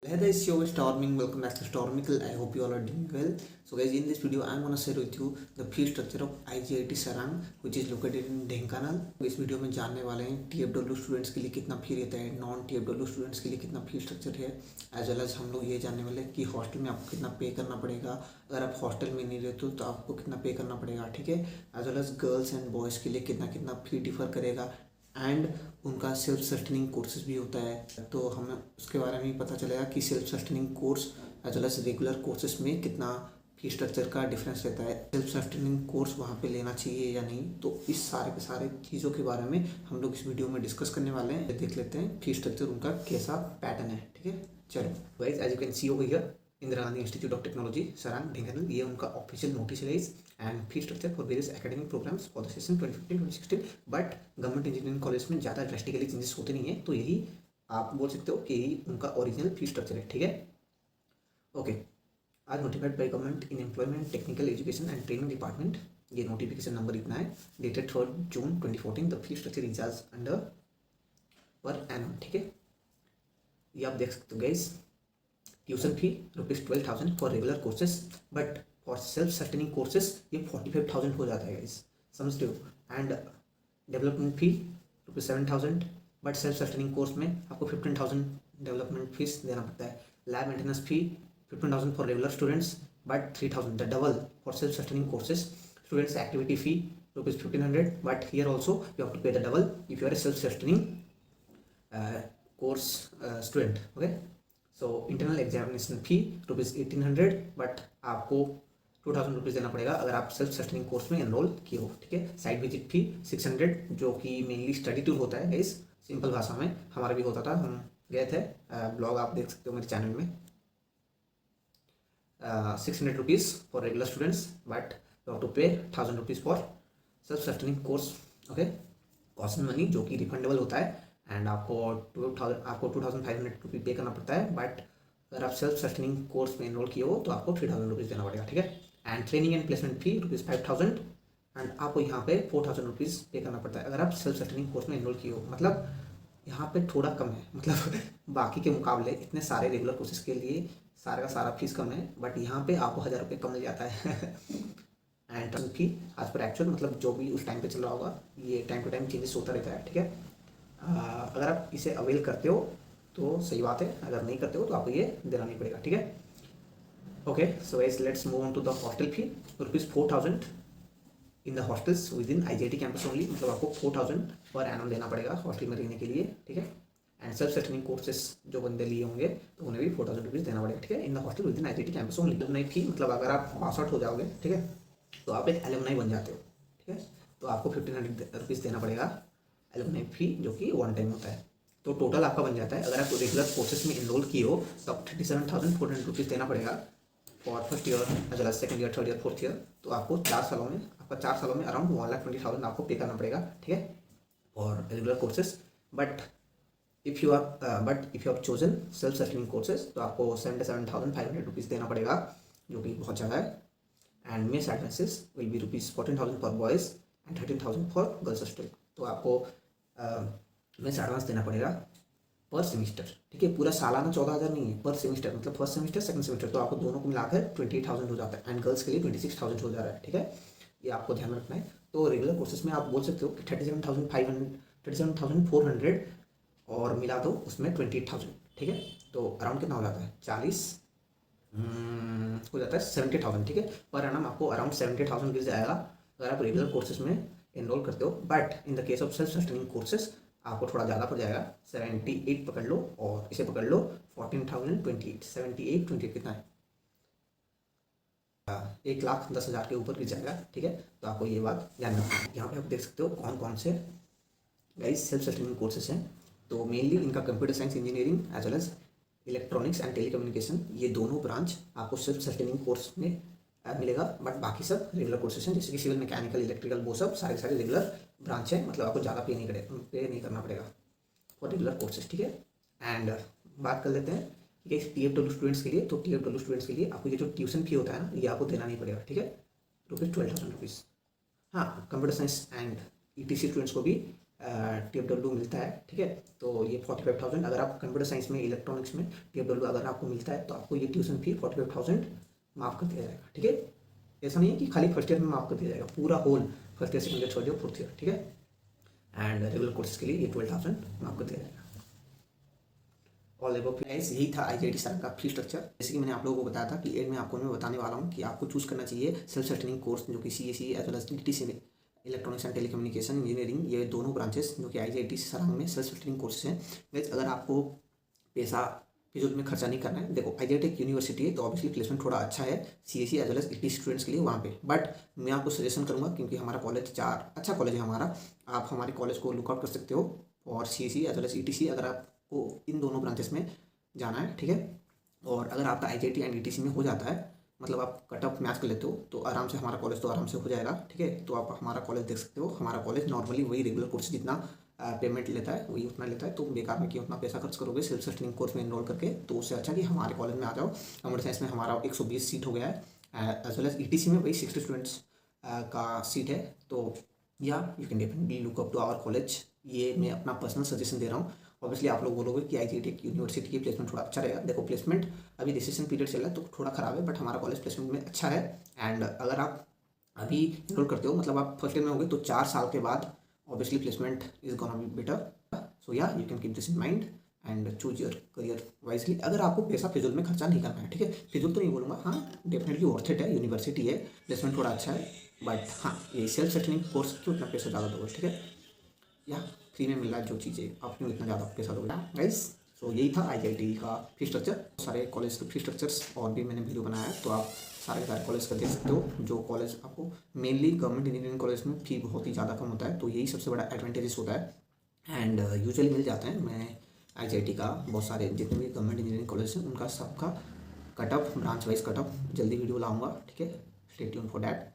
Hey guys, yo, Storming. Welcome back to Stormical. I hope you all are doing well. So guys, in this video, I'm gonna share with you the fee structure of IGIT Sarang, which is located in Dhenkanal. इस video में जानने वाले हैं TFW students के लिए कितना फी रहता है, नॉन TFW स्टूडेंट्स के लिए कितना फी स्ट्रक्चर है, एज वेल एज हम लोग ये जानने वाले हैं कि हॉस्टल में आपको कितना पे करना पड़ेगा. अगर आप हॉस्टल में नहीं रहते हो तो आपको कितना पे करना पड़ेगा, ठीक है. As well as girls and boys के लिए कितना कितना फी डिफर करेगा एंड उनका सेल्फ सस्टेनिंग कोर्सेज भी होता है, तो हमें उसके बारे में भी पता चलेगा कि self sustaining course as well as regular courses में कितना फी स्ट्रक्चर का डिफरेंस रहता है, सेल्फ सस्टेनिंग कोर्स वहाँ पे लेना चाहिए या नहीं. तो इस सारे के सारे चीज़ों के बारे में हम लोग इस वीडियो में डिस्कस करने वाले हैं. देख लेते हैं फी स्ट्रक्चर उनका कैसा पैटर्न है, ठीक है. चलो guys, as you can see over here, Indira Gandhi institute of technology Sarang Dhenkanal, ये उनका ऑफिशियल नोटिस है and fee structure for various academic programmes for the session 2015-2016. But government engineering college में ज़्यादा ड्रास्टिकली चेंजेस होते नहीं है, तो यही आप बोल सकते हो कि यही उनका ओरिजिनल फी स्ट्रक्चर है, ठीक है. ओके, आज notified by government in employment technical education and training department. ये नोटिफिकेशन नंबर इतना है, dated 3 June 2014. The fee structure is as under per annum, ठीक है. ये आप देख सकते हो guys. Tuition fee ₹12,000 for regular courses, but for self sustaining courses ये 45,000 हो जाता है गाइस, समझते हो. And development fee ₹7,000, but self sustaining course में आपको 15,000 डेवलपमेंट फीस देना पड़ता है. Lab maintenance fee 15,000 for regular students, but 3,000 the double for self sustaining courses. Students activity fee ₹1,500, but here also you have to pay the double if you are a self sustaining course student. Okay, so internal examination fee ₹1,800, but आपको ₹2,000 देना पड़ेगा अगर आप self sustaining course में enrol किए हो, ठीक है. साइट विजिट फी 600, जो कि मेनली स्टडी टूर होता है गाइस, सिंपल भाषा में हमारा भी होता था, हम गए थे. ब्लॉग आप देख सकते हो मेरे चैनल में. ₹600 for regular students, but you have to pay ₹1,000 for self sustaining course. Okay, cost money जो कि रिफंडेबल होता है, एंड आपको 2,500 पे करना पड़ता है. बट अगर आप सेल्फ सस्टेनिंग कोर्स में एनरोल किए हो तो आपको ₹3,000 देना पड़ेगा, ठीक है. And training and placement fee ₹5,000, and आपको यहाँ पे ₹4,000 पे करना पड़ता है अगर आप सेल्फ सस्टेनिंग कोर्स में एनरोल किए हो. मतलब यहाँ पे थोड़ा कम है, मतलब बाकी के मुकाबले इतने सारे रेगुलर कोर्सेज के लिए सारा का सारा फीस कम है, बट यहाँ पे आपको ₹1,000 कम मिल जाता है. एंड ट्रांसफर फी आज पर एक्चुअल, मतलब जो भी उस टाइम पे चल रहा होगा, ये टाइम टू टाइम चेंजेस होता रहता है, ठीक है. अगर आप इसे अवेल करते हो तो सही बात है, अगर नहीं करते हो तो आपको ये देना नहीं पड़ेगा, ठीक है. Okay, so guys, let's move on to the hostel fee. ₹4,000 in the hostels with in IGIT campus only, मतलब आपको 4,000 पर एनम देना पड़ेगा हॉस्टल में रहने के लिए, ठीक है. एंड सेल्फ सस्टेनिंग कोर्सेस जो बंदे लिए होंगे तो उन्हें भी ₹4,000 देना पड़ेगा, ठीक है, in the hostel with in IGIT campus only. Alumni fee, मतलब अगर आप पास आउट हो जाओगे, ठीक है, तो आप एक एलुमनाई बन जाते हो, ठीक है, तो आपको ₹1,500 देना पड़ेगा एलुमनाई फी, जो कि वन टाइम होता है. तो टोटल आपका बन जाता है, अगर आप रेगुलर कोर्सेज में इनरोल किए हो तो आप ₹37,400 देना पड़ेगा for first year as well as second year, third year, fourth year. तो आपको 4 सालों में अराउंड 1,20,000 आपको पे करना पड़ेगा, ठीक है, for regular courses. But if you have chosen self sustaining courses तो आपको ₹77,500 देना पड़ेगा, जो कि बहुत ज़्यादा है. And mess advances will be ₹14,000 for boys and 13,000 for girls hostel. तो आपको मेस एडवांस देना पड़ेगा पर सेमिस्टर, ठीक है. पूरा सालाना 14,000 नहीं है, पर सेमिस्टर, मतलब फर्स्ट सेमिस्टर सेकंड सेमिस्टर, तो आपको दोनों को मिलाकर 28,000 हो जाता है. एंड गर्ल्स के लिए 26,000 हो जा रहा है, ठीक है. ये आपको ध्यान रखना है. तो रेगुलर कोर्सेज में आप बोल सकते हो कि 37,400 और मिला दो उसमें 28,000, ठीक है. तो अराउंड कितना हो जाता है, 40 हो जाता है 70,000, ठीक है. पर एनम आपको अराउंड 70,000 गिर जाएगा अगर आप रेगुलर कोर्सेज में एनरोल करते हो. But in the case of self sustaining courses आपको थोड़ा ज़्यादा पड़ जाएगा, 78 पकड़ लो, और इसे पकड़ लो 14,028, 78 कितना है, 1,10,000 के ऊपर गिर जाएगा, ठीक है. तो आपको ये बात ध्यान रखना है. यहाँ पे आप देख सकते हो कौन कौन से गाइस सेल्फ सस्टेनिंग कोर्सेज हैं. तो मेनली इनका computer science engineering as well as electronics and telecommunication, ये दोनों ब्रांच आपको सेल्फ सस्टेनिंग कोर्स में मिलेगा. बट बाकी सब रेगुलर कोर्सेज हैं, जैसे कि सिविल, मैकेनिकल, इलेक्ट्रिकल, वो सब सारे रेगुलर ब्रांच है, मतलब आपको ज़्यादा पे नहीं करना पड़ेगा फॉर रेगुलर कोर्सेज, ठीक है. एंड बात कर लेते हैं कि TFW स्टूडेंट्स के लिए, तो TFW स्टूडेंट्स के लिए आपको ये जो ट्यूशन फी होता है ना, ये आपको देना नहीं पड़ेगा, ठीक है, ₹12,000. हाँ, computer science and ETC students को भी TFW मिलता है, ठीक है। तो ये 45,000 अगर आप कंप्यूटर साइंस में, इलेक्ट्रॉनिक्स में TFW अगर आपको मिलता है तो आपको ये ट्यूशन फी 45,000 माफ़ कर दिया जाएगा, ठीक है। ऐसा नहीं है कि खाली फर्स्ट ईयर में माफ़ कर दिया जाएगा, पूरा whole first year, second year, third year, fourth year, ठीक है। एंड रेगुलर कोर्सेज के लिए ये 12,000 माफ़ कर दिया जाएगा। ऑल एबव गाइस, यही था IGIT सरंग का फी स्ट्रक्चर। जैसे कि मैंने आप लोगों को बताया था कि एंड में आपको मैं बताने वाला हूँ कि आपको चूज़ करना चाहिए सेल्फ सस्टेनिंग कोर्स, जो कि CSE as well as DTC में, इलेक्ट्रॉनिक्स एंड टेलीकम्युनिकेशन इंजीनियरिंग, ये दोनों ब्रांचेस जो कि IGIT सरंग में सेल्फ सस्टेनिंग कोर्सेज हैं। गाइस, अगर आपको पैसा फिजूल में खर्चा नहीं करना है, देखो IGIT एक यूनिवर्सिटी है तो ऑब्वियसली प्लेसमेंट थोड़ा अच्छा है CSE as well as ET students के लिए वहाँ पे। बट मैं आपको सजेशन करूँगा, क्योंकि हमारा कॉलेज अच्छा कॉलेज है हमारा, आप हमारे कॉलेज को लुकआउट कर सकते हो। और CSE as well as ETC अगर आपको इन दोनों ब्रांचेस में जाना है, ठीक है। और अगर आपका IGIT एंड ETC में हो जाता है, मतलब आप कट ऑफ मैच कर लेते हो, तो आराम से हमारा कॉलेज तो आराम से हो जाएगा, ठीक है। तो आप हमारा कॉलेज देख सकते हो। हमारा कॉलेज नॉर्मली वही रेगुलर कोर्स जितना पेमेंट लेता है वही उतना लेता है, तो बेकार में कि उतना पैसा खर्च करोगे सेल्फ सस्टेनिंग कोर्स में एनरोल करके, तो उससे अच्छा कि हमारे कॉलेज में आ जाओ। कंप्यूटर साइंस में हमारा 120 सीट हो गया है, एज वेल एज ETC में वही 60 स्टूडेंट्स का सीट है। तो या you can definitely look up to our college. ये मैं अपना पर्सनल सजेशन दे रहा हूँ। ऑब्वियसली आप लोग बोलोगे कि IGIT एक यूनिवर्सिटी की प्लेसमेंट थोड़ा अच्छा रहेगा। देखो, प्लेसमेंट अभी रिसेशन पीरियड चल रहा है तो थोड़ा ख़राब है, बट हमारा कॉलेज प्लेसमेंट में अच्छा है। एंड अगर आप अभी इनरोल करते हो, मतलब आप फर्स्ट ईयर में होगे, तो 4 साल के बाद obviously placement is gonna be better. So yeah you can keep this in mind and choose your career wisely. अगर आपको पैसा फिजूल में खर्चा नहीं करना है, ठीक है, फिजूल तो नहीं बोलूँगा, हाँ डेफिनेटली वर्थ इट है, यूनिवर्सिटी है, प्लेसमेंट थोड़ा अच्छा है, बट हाँ ये सेल्फ सेटलिंग कोर्स क्यों इतना पैसा ज़्यादा दोगे, ठीक है। या फ्री में मिल रहा है जो चीज़ें, आप क्यों इतना ज़्यादा पैसा दोगे गाइस। सो यही था IGIT का फी स्ट्रक्चर। सारे कॉलेज के फी स्ट्रक्चर्स और भी मैंने वीडियो बनाया है, तो आप सारे कॉलेज का देख सकते हो। जो कॉलेज आपको मेनली गवर्नमेंट इंजीनियरिंग कॉलेज में फी बहुत ही ज़्यादा कम होता है, तो यही सबसे बड़ा एडवांटेजेस होता है। एंड यूजुअली मिल जाते हैं। मैं IGIT का बहुत सारे जितने भी गवर्नमेंट इंजीनियरिंग कॉलेज हैं उनका सबका cut off, branch wise cut off जल्दी वीडियो लाऊंगा, ठीक है। Stay tune for that.